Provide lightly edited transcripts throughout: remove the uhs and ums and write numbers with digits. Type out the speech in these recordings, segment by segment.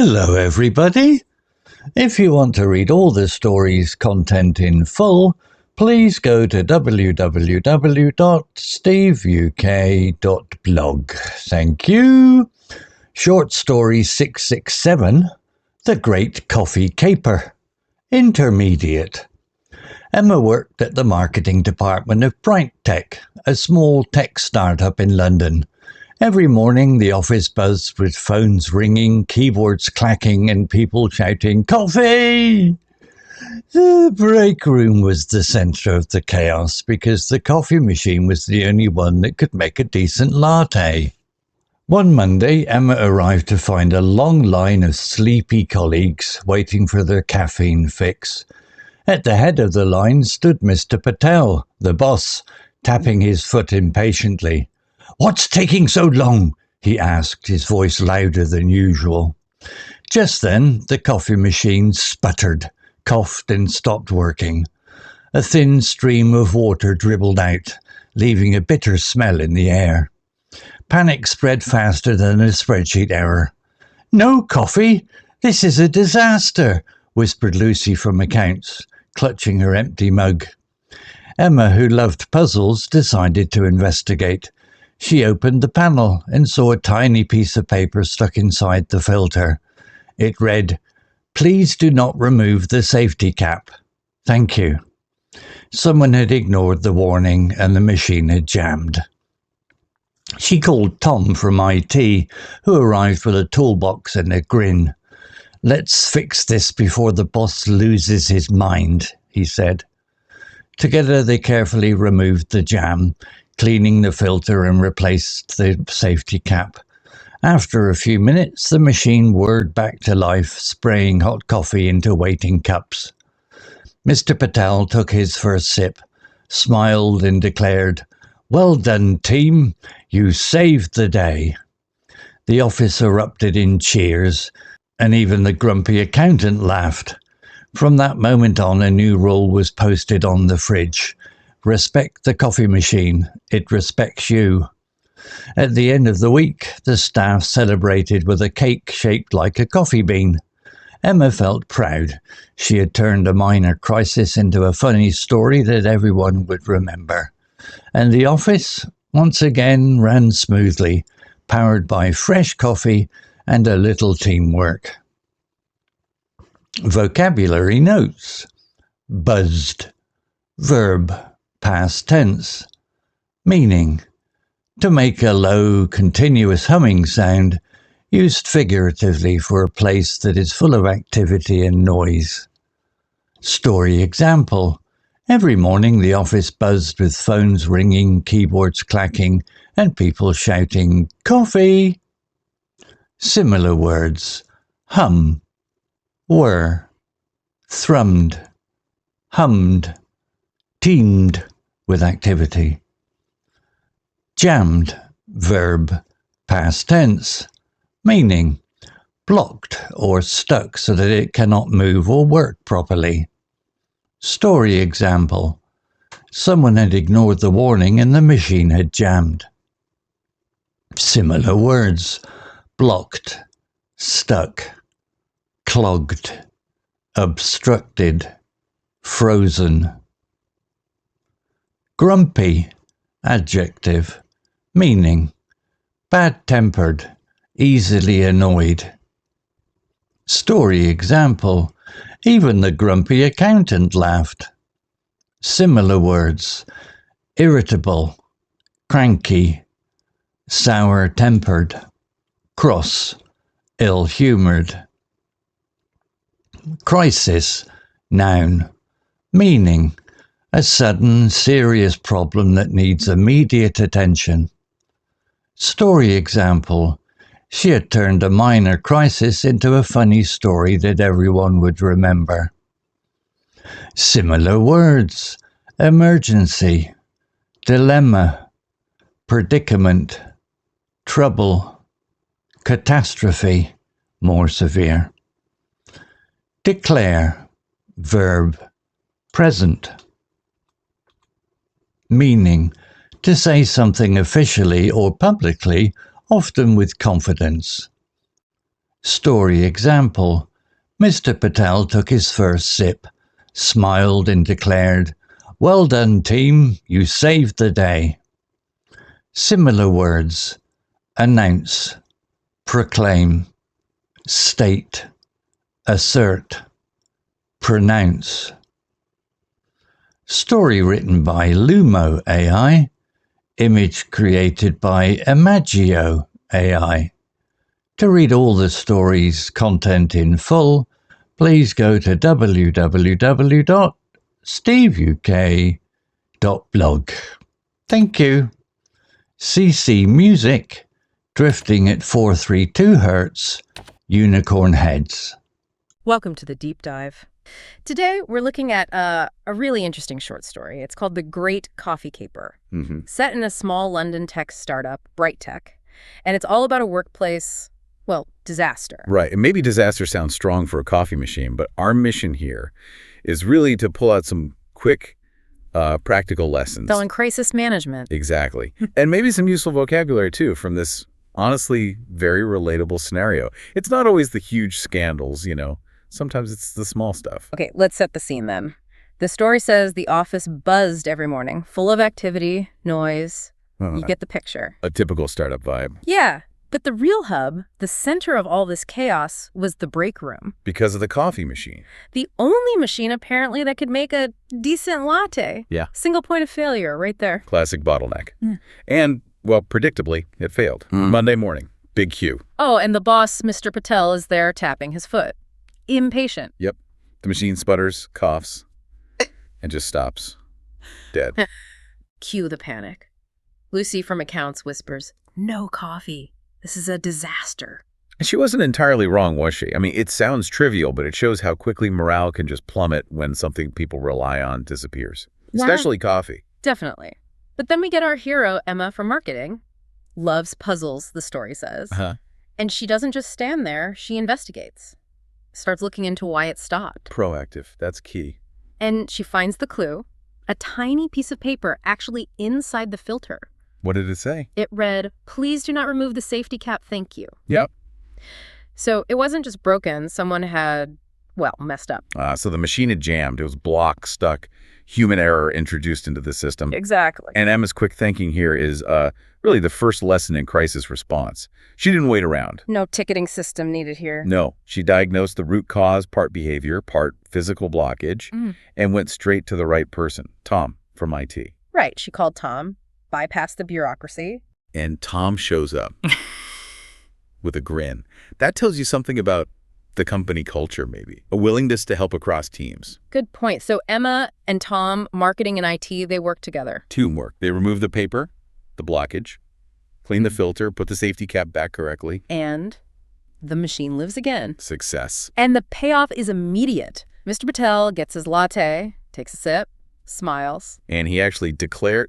Hello everybody! If you want to read all the story's content in full, please go to www.steveuk.blog. Thank you! Short story 667, The Great Coffee Caper. Intermediate. Emma worked at the marketing department of BrightTech, a small tech startup in London. Every morning the office buzzed with phones ringing, keyboards clacking and people shouting, "Coffee!" The break room was the centre of the chaos because the coffee machine was the only one that could make a decent latte. One Monday, Emma arrived to find a long line of sleepy colleagues waiting for their caffeine fix. At the head of the line stood Mr Patel, the boss, tapping his foot impatiently. "What's taking so long?" he asked, his voice louder than usual. Just then, the coffee machine sputtered, coughed and stopped working. A thin stream of water dribbled out, leaving a bitter smell in the air. Panic spread faster than a spreadsheet error. "No coffee? This is a disaster," whispered Lucy from accounts, clutching her empty mug. Emma, who loved puzzles, decided to investigate. She opened the panel and saw a tiny piece of paper stuck inside the filter. It read, "Please do not remove the safety cap. Thank you." Someone had ignored the warning and the machine had jammed. She called Tom from IT, who arrived with a toolbox and a grin. "Let's fix this before the boss loses his mind," he said. Together they carefully removed the jam, cleaning the filter and replaced the safety cap. After a few minutes, the machine whirred back to life, spraying hot coffee into waiting cups. Mr Patel took his first sip, smiled and declared, "Well done, team. You saved the day." The office erupted in cheers, and even the grumpy accountant laughed. From that moment on, a new rule was posted on the fridge. Respect the coffee machine. It respects you. At the end of the week, the staff celebrated with a cake shaped like a coffee bean. Emma felt proud. She had turned a minor crisis into a funny story that everyone would remember. And the office, once again, ran smoothly, powered by fresh coffee and a little teamwork. Vocabulary notes. Buzzed. Verb. Past tense. Meaning. To make a low, continuous humming sound, used figuratively for a place that is full of activity and noise. Story example. Every morning the office buzzed with phones ringing, keyboards clacking, and people shouting, "Coffee!" Similar words. Hum. Whir. Thrummed. Hummed. Teamed with activity. Jammed. Verb. Past tense. Meaning. Blocked or stuck so that it cannot move or work properly. Story example. Someone had ignored the warning and the machine had jammed. Similar words. Blocked. Stuck. Clogged. Obstructed. Frozen. Grumpy. Adjective. Meaning. Bad-tempered. Easily annoyed. Story example. Even the grumpy accountant laughed. Similar words. Irritable. Cranky. Sour-tempered. Cross. Ill-humoured. Crisis. Noun. Meaning. A sudden, serious problem that needs immediate attention. Story example. She had turned a minor crisis into a funny story that everyone would remember. Similar words. Emergency. Dilemma. Predicament. Trouble. Catastrophe. More severe. Declare. Verb. Present. Meaning. To say something officially or publicly, often with confidence. Story example. Mr Patel took his first sip, smiled and declared, "Well done, team, you saved the day." Similar words. Announce, proclaim, state, assert, pronounce. Story written by Lumo AI. Image created by Imagio AI. To read all the story's content in full, please go to www.steveuk.blog. Thank you. CC Music, Drifting at 432 Hz, Unicorn Heads. Welcome to the Deep Dive. Today, we're looking at a really interesting short story. It's called The Great Coffee Caper, set in a small London tech startup, BrightTech. And it's all about a workplace, well, disaster. Right. And maybe disaster sounds strong for a coffee machine, but our mission here is really to pull out some quick, practical lessons. So in crisis management. Exactly. And maybe some useful vocabulary, too, from this honestly very relatable scenario. It's not always the huge scandals, Sometimes it's the small stuff. Okay, let's set the scene then. The story says the office buzzed every morning, full of activity, noise. You get the picture. A typical startup vibe. Yeah, but the real hub, the center of all this chaos, was the break room. Because of the coffee machine. The only machine, apparently, that could make a decent latte. Yeah. Single point of failure right there. Classic bottleneck. And, well, predictably, it failed. Monday morning, big queue. Oh, and the boss, Mr. Patel, is there tapping his foot. Impatient. Yep. The machine sputters, coughs, and just stops. Dead. Cue the panic. Lucy from accounts whispers, "No coffee. This is a disaster." And she wasn't entirely wrong, was she? I mean, it sounds trivial, but it shows how quickly morale can just plummet when something people rely on disappears. Especially coffee. Definitely. But then we get our hero, Emma from marketing. Loves puzzles, the story says. And she doesn't just stand there, she investigates. Starts looking into why it stopped. Proactive. That's key. And she finds the clue, a tiny piece of paper actually inside the filter. What did it say? It read, "Please do not remove the safety cap, thank you." Yep. So it wasn't just broken, someone had, well, messed up. So the machine had jammed. It was blocked, stuck, human error introduced into the system. Exactly. And Emma's quick thinking here is really the first lesson in crisis response. She didn't wait around. No ticketing system needed here. No. She diagnosed the root cause, part behavior, part physical blockage, and went straight to the right person, Tom from IT. Right. She called Tom, bypassed the bureaucracy. And Tom shows up with a grin. That tells you something about the company culture, maybe. A willingness to help across teams. Good point. So Emma and Tom, marketing and IT, they work together. Teamwork. They remove the paper, the blockage, clean the filter, put the safety cap back correctly. And the machine lives again. Success. And the payoff is immediate. Mr. Patel gets his latte, takes a sip, smiles. And he actually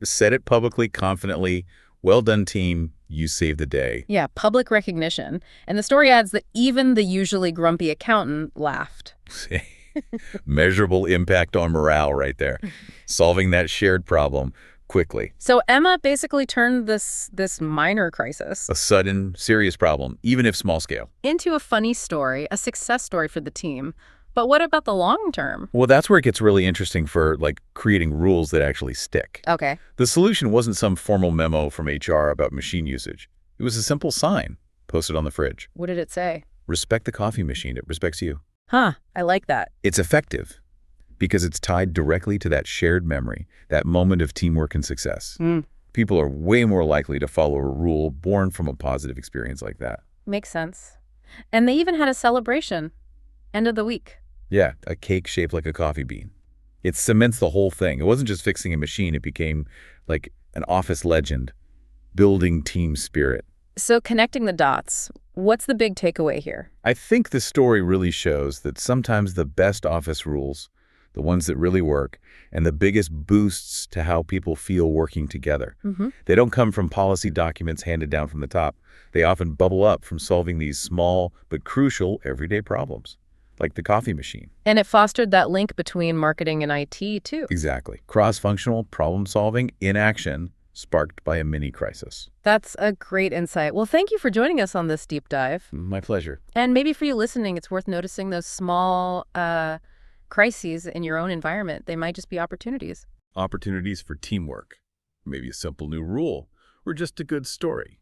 said it publicly, confidently, "Well done, team. You saved the day." Yeah, public recognition. And the story adds that even the usually grumpy accountant laughed. Measurable impact on morale right there. Solving that shared problem quickly. So Emma basically turned this minor crisis, A sudden, serious problem, even if small scale. into a funny story, a success story for the team. But what about the long term? Well, that's where it gets really interesting for, creating rules that actually stick. Okay. The solution wasn't some formal memo from HR about machine usage. It was a simple sign posted on the fridge. What did it say? Respect the coffee machine. It respects you. Huh, I like that. It's effective because it's tied directly to that shared memory, that moment of teamwork and success. People are way more likely to follow a rule born from a positive experience like that. Makes sense. And they even had a celebration. End of the week. Yeah, a cake shaped like a coffee bean. It cements the whole thing. It wasn't just fixing a machine. It became like an office legend, building team spirit. So connecting the dots, what's the big takeaway here? I think the story really shows that sometimes the best office rules, the ones that really work, and the biggest boosts to how people feel working together. They don't come from policy documents handed down from the top. They often bubble up from solving these small but crucial everyday problems, like the coffee machine. And it fostered that link between marketing and IT, too. Exactly. Cross-functional problem solving in action sparked by a mini crisis. That's a great insight. Well, thank you for joining us on this deep dive. My pleasure. And maybe for you listening, it's worth noticing those small crises in your own environment. They might just be opportunities. Opportunities for teamwork, maybe a simple new rule, or just a good story.